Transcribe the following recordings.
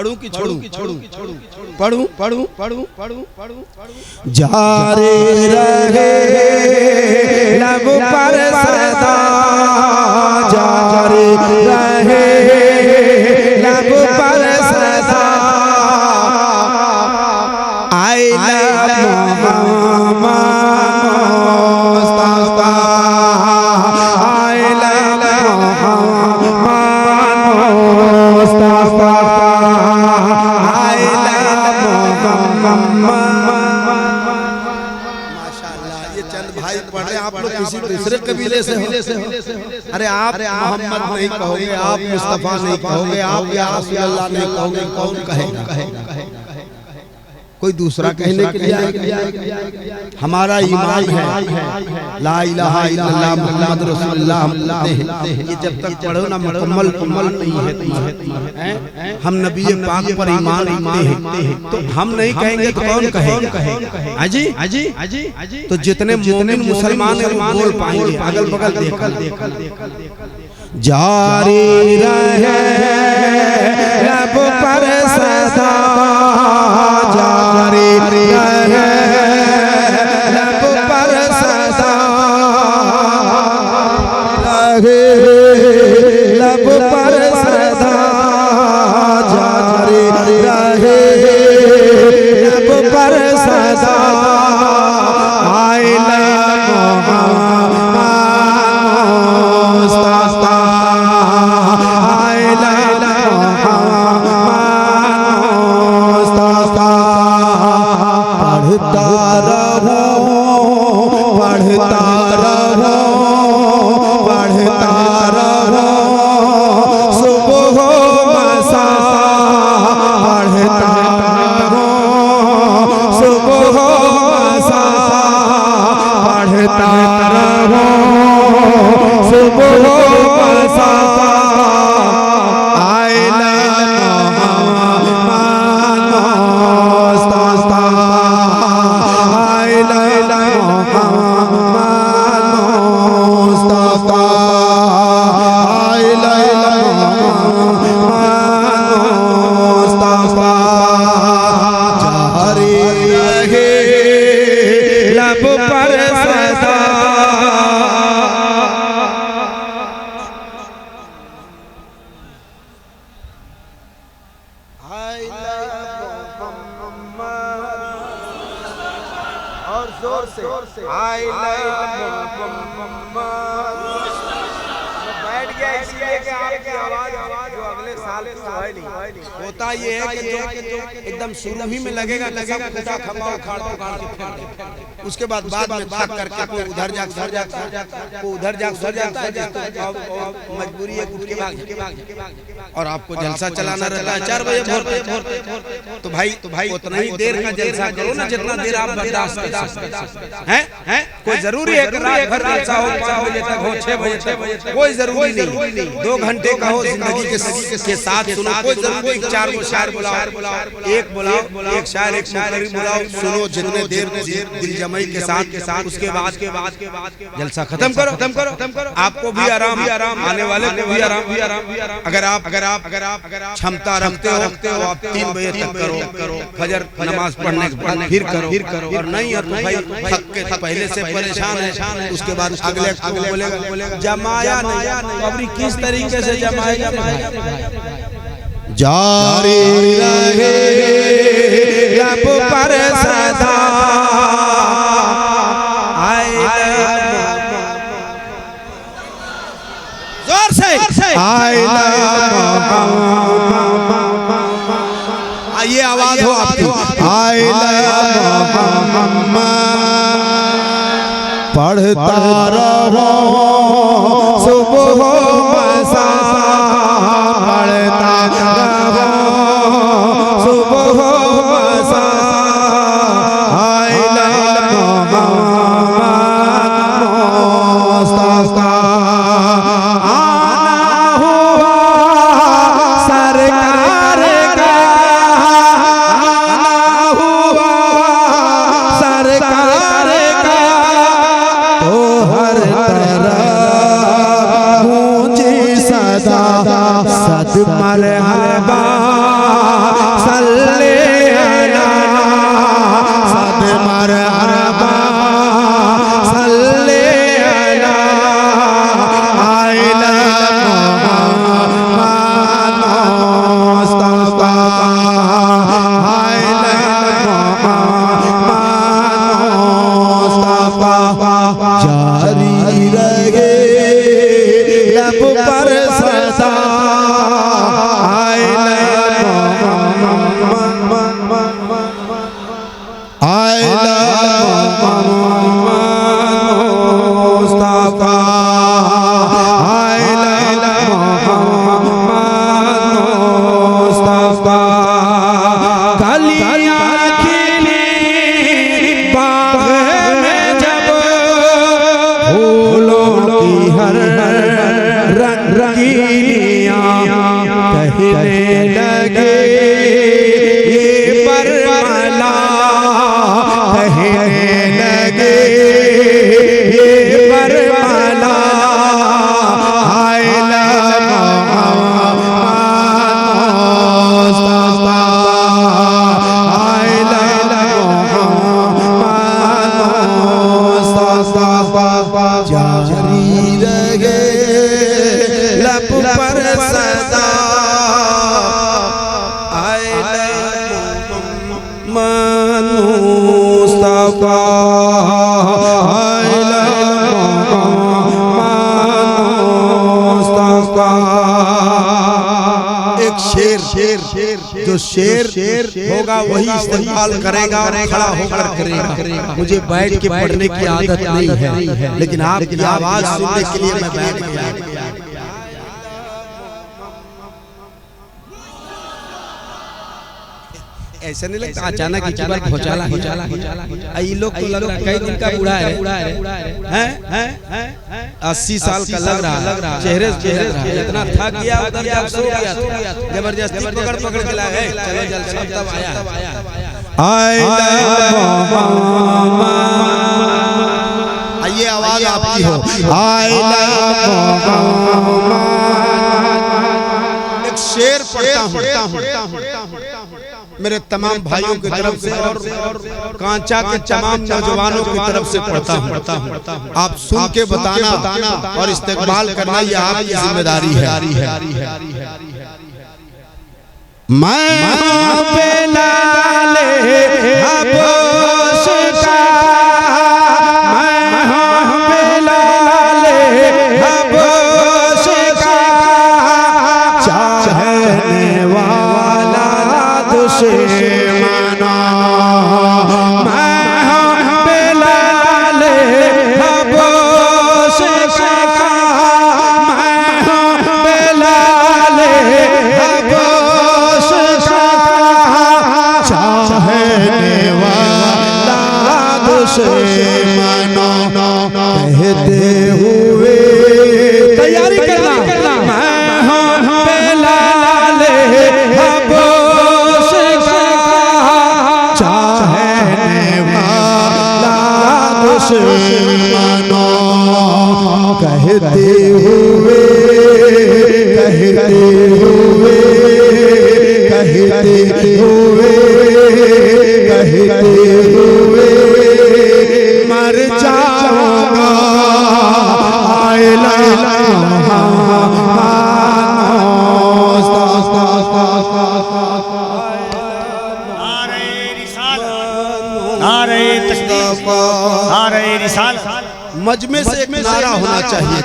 पढ़ूं कि छोड़ूं पढ़ूं पढ़ूं पढ़ूं पढ़ूं पढ़ूं जारे रहे लब पर सदा, जारे रहे लब पर सदा, I love Muhammad Mustafa, I love Muhammad Mustafa, I love Muhammad. माशाअल्लाह, ये चंद भाई पढ़ रहे, आप लोग किसी दूसरे कबीले से हो। अरे आप मोहम्मद नहीं कहोगे, आप मुस्तफा नहीं कहोगे, आप या रसूल अल्लाह नहीं कहोगे, कौन कहेगा? कोई दूसरा कहने के लिए हमारा ईमान है ला इलाहा इल्लल्लाह मुहम्मद रसूलुल्लाह। हम ये जब तक पढ़ो ना मुकम्मल नहीं है तुम्हारे। हम नबी पाक पर ईमान रखते हैं, तो हम नहीं कहेंगे तो कौन कहेगा? अजी अजी अजी अजी तो जितने मोमिन मुसलमान हैं वो बोल पाएंगे। अगल बगल देख जारी रहे लब पर सदा, जारी रहे लब पर सदा, रहे लब पर सदा, जारी रहे लब पर सदा, I love Muhammad Mustafa, I love Muhammad Mustafa. पढ़ता रहो पढ़ता रहो पढ़ता रहो, सुबह मसा पढ़ता रहो, सुबह मसा पढ़ता रहो, सुबह मसा, I love Muhammad Mustafa, I love Muhammad Mustafa, I love Muhammad Mustafa. जारी रहे लब पर सदा, आई लव मोहम्मद, और जोर से आई लव मोहम्मद। बैठ गया इसलिए कि आपकी आवाज जो अगले साल की नहीं होता ये है कि जो एकदम शुरू ही में लगेगा उसके बाद में भाग करके कोई उधर जा जाता है, मजबूरी है उठ के भाग। और आपको जलसा चलाना रहता है 4 बजे भोर तो भाई उतना ही देर का जलसा करो ना जितना देर आप बर्दाश्त कर सकते हैं। कोई जरूरी है कि रात भर जलसा हो 5 बजे तक हो 6 बजे तक, कोई जरूरी नहीं। 2 घंटे का हो जिंदगी के साथ सुनो, कोई जरूरी 4 शायर बुलाओ, एक बुलाओ, एक शायर एक शायर बुलाओ, सुनो जितने देर दिल जमाई के साथ उसके बाद जलसा खत्म करो। आपको भी आराम, आने वाले को भी आराम। अगर आप क्षमता रखते हो तो आप 3 बजे तक करो, फजर नमाज पढ़ने फिर करो। और नहीं है तो भाई थक के पहले से परेशान है, उसके बाद अगले बोलेगा जमाया नहीं, अभी किस तरीके से जमाएगा? जारी रहे लब पर सदा, आई जोर से आई लव, ये आवाज हो आपकी, आई लव मोहम्मद। पढ़ता रहो सुबह मसा, पढ़ता रहो सुबह मसा, आई लव मोहम्मद मुस्तफा। आना हुआ सरकार का, आना हुआ सरकार का, तो हर तरफ ऊंची सदा, सद मरहबा लब पर सदा I जो शेर होगा वही इस्तेमाल करेगा और खड़ा होकर करेगा। मुझे बैठ के पढ़ने की आदत नहीं है, लेकिन आपकी आवाज सुनने के लिए मैं बैठ गया। ऐसा नहीं लगता अचानक एक बार घोचाला ये लोग तो लग रहा कई दिन का बूढ़ा है 80 साल का लग रहा चेहरे से इतना थक गया उधर जब सो गया जबरदस्ती पकड़ के लाए चलो जलसा तब आया ये आवाज आपकी हो एक शेर पढ़ता हूँ मेरे तमाम भाइयों की तरफ से और कांचा के तमाम नौजवानों की तरफ से पढ़ता हूँ। आप सुन के बताना और इस्तेमाल करना ये आपकी जिम्मेदारी है। तैयारी करना कहते हुए मर जाऊंगा मजमे से एक नारा होना चाहिए।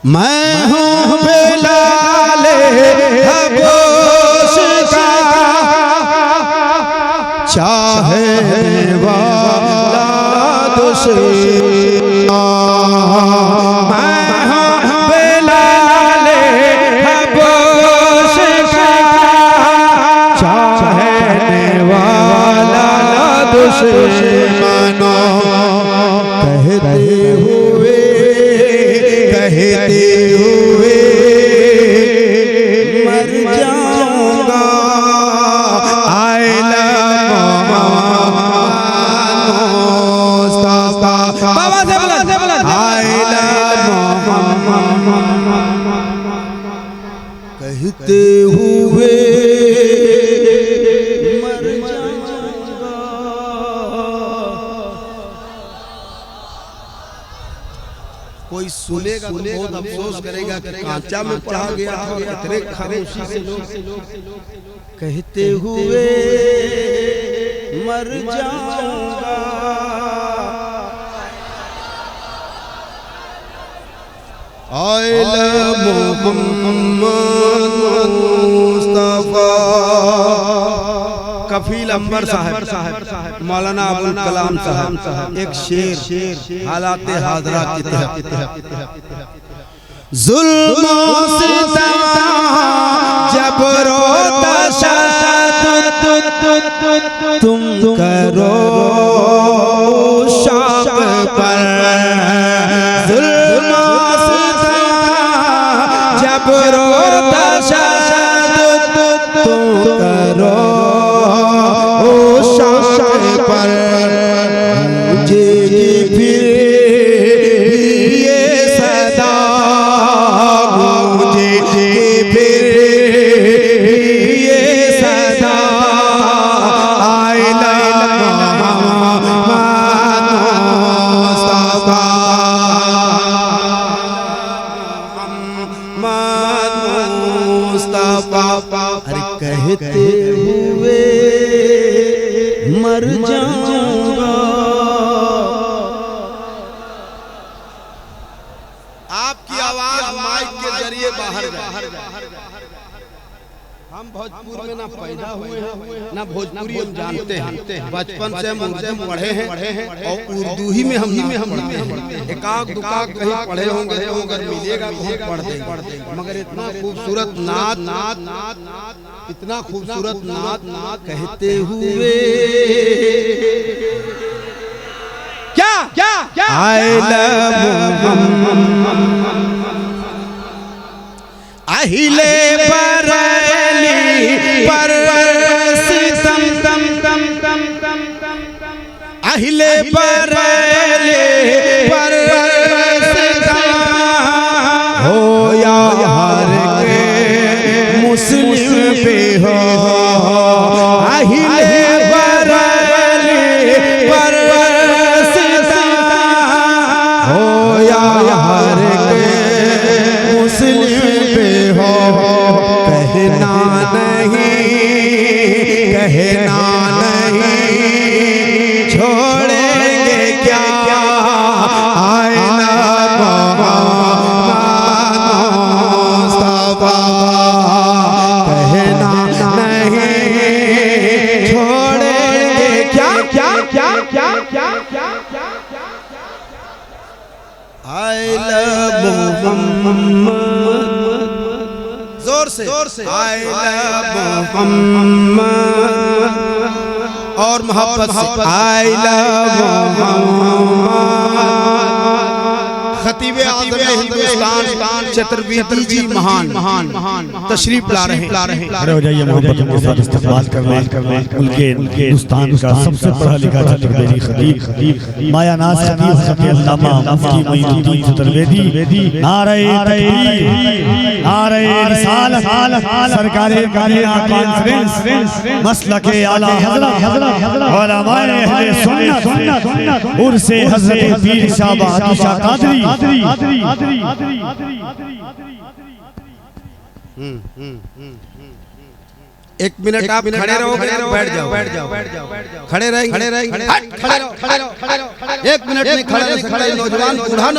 मैं हूँ बेलाले हबोश का चाहे वाला दुश्मन मैं हूँ बेलाले हबोश का चाहे वाला दुश्मन कहते हुए मर जाऊंगा कहते हुए मर जाऊंगा कोई सुनेगा तो बहुत अफसोस करेगा कि कांचा में पढ़ा गया था और इतने खामोशी से लोग कहते हुए मर जाऊंगा। आइला मोहम्मद मुस्तफा। कफील अंबर साहब, मौलाना अबुल कलाम साहब एक शेर हालात हाजरा की तहत। जुल्मों से जबरो तशद्दुद तुम करो शाक पर। जुल्मों से जबरो तशद्दुद तुम करो शाक पर। मुझे फिर ये सदा, मुझे फिर ये सदा। आइला मुस्तफा, मुस्तफा। अरे कहते हुए मर जाऊंगा। आपकी आवाज माइक के जरिए बाहर जाए। हम भोजपुर में ना पैदा हुए हैं ना भोजपुरी हम जानते हैं। बचपन से हम उर्दू पढ़े हैं और उर्दू ही में हम पढ़ते हैं। एकाक दुकाक कहीं पढ़े होंगे तो अगर मिलेगा तो हम पढ़ देंगे। मगर इतना खूबसूरत नात, इतना खूबसूरत नात कहते हुए क्या आई लव अहिले बरेली पर सितम अहिले बरेली पर सितम हो यार के मुस्लिम पे हो। अहिले बरेली पर सितम हो यार के मुस्लिम पे हो। कहना नहीं छोड़ेंगे क्या आइला मुस्तफा। कहना नहीं छोड़ेंगे क्या आइला मोहम्मद। जोर से आई लव मोहम्मद और मोहब्बत से आई लव मोहम्मद। खतीब आज़म हिंदुस्तान चतुर्वेदी जी महान तशरीफ ला रहे हैं। खड़े हो जाइए, मोहब्बत के साथ इस्तकबाल करने उनके हिंदुस्तान का सबसे पढ़ा लिखा चतुर्वेदी खतीब माया नाज खतीब हज़रत अल्लामा मुफ्ती मोइनुद्दीन चतुर्वेदी। नारे तकबीर, नारे रिसालत, सरकारे कायना कॉन्फ्रेंस, मसलके आला हज़रत, उलमाए अहले सुन्नत, उर्से हज़रत पीर साहब आतिशा कादरी। एक मिनट आप खड़े रहो, बैठ जाओ, खड़े रहो। एक मिनट में खड़े। नौजवान बूढ़ा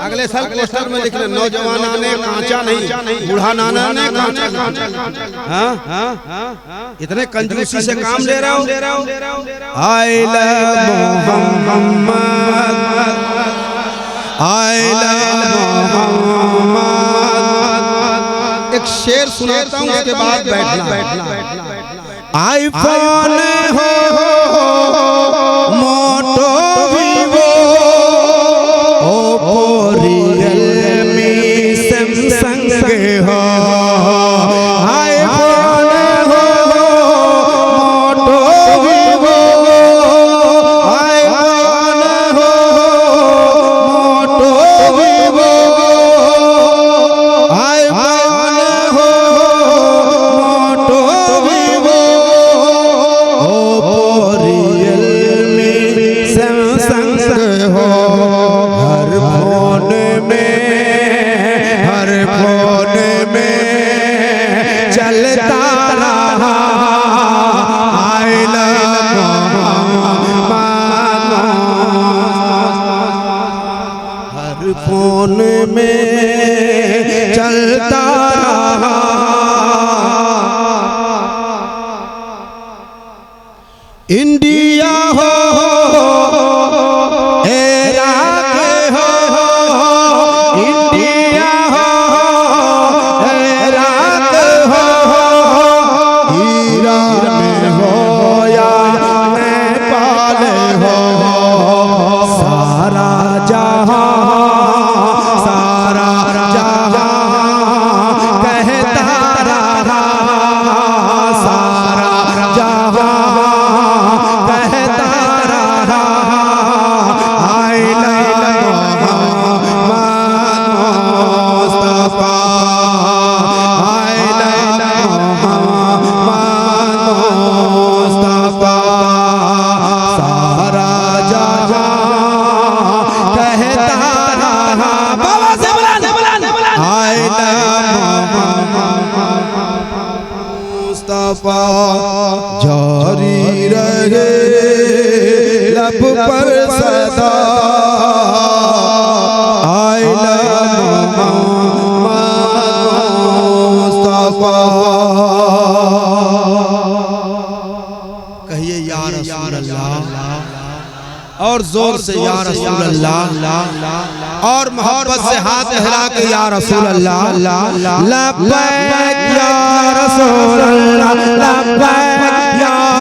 अगले साल पोस्टर में लिख ले, नौजवान आने कांचा नहीं, बूढ़ा नाना ने कांचा। हाँ, इतने कंजूसी से काम ले रहा हूँ। I love Muhammad, I love Muhammad. एक शेर सुनाता हूँ, उसके बाद बैठना। आईफोन हो Moto Vivo Oppo Realme Samsung हो। आईफोन हो मोटो वीवो, आईफोन हो मोटो वीवो, आईफोन हो मोटो वीवो फोन में चलता रहा, इंडिया हो इराक हो, इंडिया हो इराक हो, ईरान हो या नेपाल हो, सारा जहां कहता रहा, सारा जहां कहता रहा, I love Mustafa, I love Mustafa, सारा जहां कहता रहा, बाबा से I love मुस्तफा, जारी रहे लब पर सदा I love मुस्तफा। कहिए या रसूल अल्लाह, और जोर से या रसूल अल्लाह, और मोहब्बत से हाथ हिला के या रसूल अल्लाह, लब्बैक या रसूल अल्लाह, लब्बैक